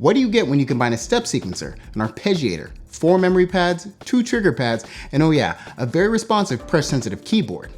What do you get when you combine a step sequencer, an arpeggiator, 4 memory pads, 2 trigger pads, and oh yeah, a very responsive press-sensitive keyboard?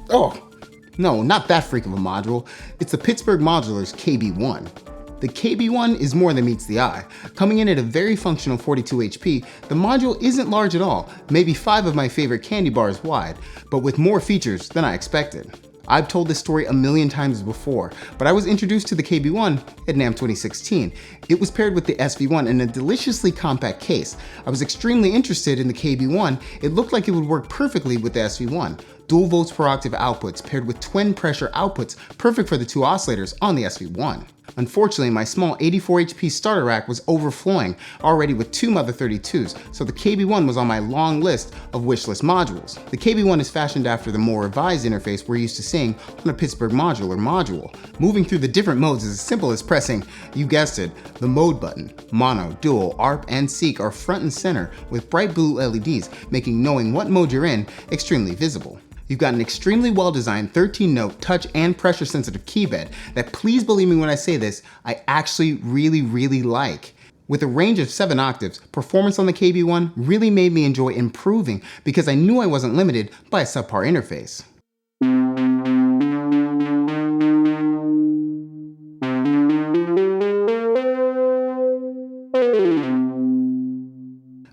Oh, no, not that freak of a module. It's the Pittsburgh Modular's KB-1. The KB-1 is more than meets the eye. Coming in at a very functional 42 HP, the module isn't large at all, maybe 5 of my favorite candy bars wide, but with more features than I expected. I've told this story a million times before, but I was introduced to the KB-1 at NAMM 2016. It was paired with the SV1 in a deliciously compact case. I was extremely interested in the KB-1. It looked like it would work perfectly with the SV1. Dual volts per octave outputs paired with twin pressure outputs, perfect for the 2 oscillators on the SV1. Unfortunately, my small 84 HP starter rack was overflowing already with 2 Mother 32s, so the KB-1 was on my long list of wishlist modules. The KB-1 is fashioned after the more revised interface we're used to seeing on a Pittsburgh Modular module. Moving through the different modes is as simple as pressing, you guessed it, the mode button. Mono, dual, ARP, and Seek are front and center with bright blue LEDs, making knowing what mode you're in extremely visible. You've got an extremely well-designed 13-note touch and pressure-sensitive keybed that, please believe me when I say this, I actually really like. With a range of 7 octaves, performance on the KB-1 really made me enjoy improving because I knew I wasn't limited by a subpar interface.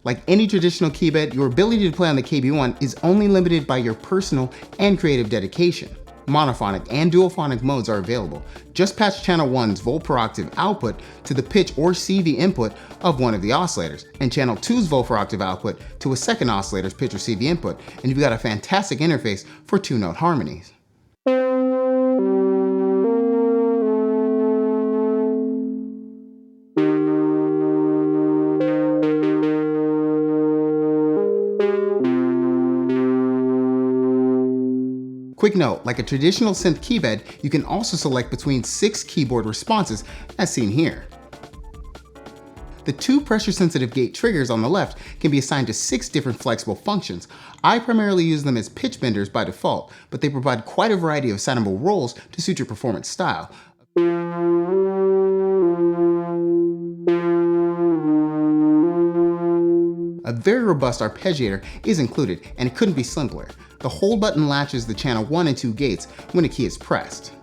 Like any traditional keybed, your ability to play on the KB-1 is only limited by your personal and creative dedication. Monophonic and duophonic modes are available. Just patch channel 1's volt per octave output to the pitch or CV input of one of the oscillators, and channel 2's volt per octave output to a second oscillator's pitch or CV input, and you've got a fantastic interface for 2-note harmonies. Quick note, like a traditional synth keybed, you can also select between 6 keyboard responses, as seen here. The 2 pressure-sensitive gate triggers on the left can be assigned to 6 different flexible functions. I primarily use them as pitch benders by default, but they provide quite a variety of assignable roles to suit your performance style. A very robust arpeggiator is included, and it couldn't be simpler. The hold button latches the channel 1 and 2 gates when a key is pressed.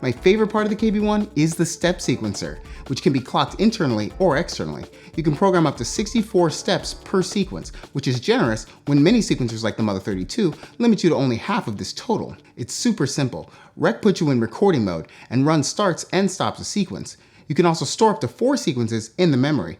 My favorite part of the KB-1 is the step sequencer, which can be clocked internally or externally. You can program up to 64 steps per sequence, which is generous when many sequencers like the Mother 32 limit you to only half of this total. It's super simple. Rec puts you in recording mode and runs starts and stops a sequence. You can also store up to 4 sequences in the memory.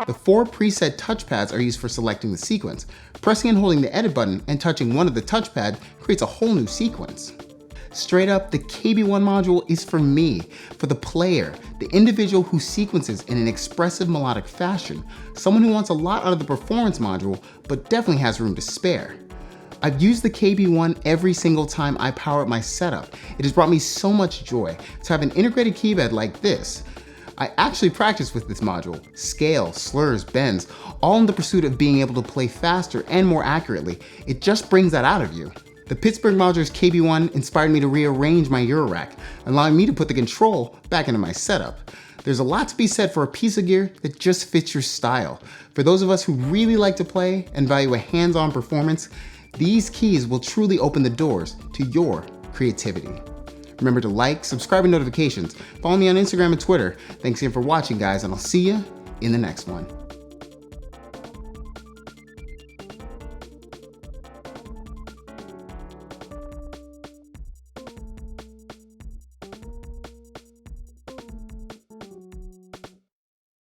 The 4 preset touchpads are used for selecting the sequence. Pressing and holding the edit button and touching one of the touchpads creates a whole new sequence. Straight up, the KB-1 module is for me, for the player, the individual who sequences in an expressive melodic fashion, someone who wants a lot out of the performance module, but definitely has room to spare. I've used the KB-1 every single time I power up my setup. It has brought me so much joy to have an integrated keybed like this. I actually practice with this module, scale, slurs, bends, all in the pursuit of being able to play faster and more accurately. It just brings that out of you. The Pittsburgh Modular's KB-1 inspired me to rearrange my Eurorack, allowing me to put the control back into my setup. There's a lot to be said for a piece of gear that just fits your style. For those of us who really like to play and value a hands-on performance, these keys will truly open the doors to your creativity. Remember to like, subscribe, and notifications. Follow me on Instagram and Twitter. Thanks again for watching, guys, and I'll see you in the next one.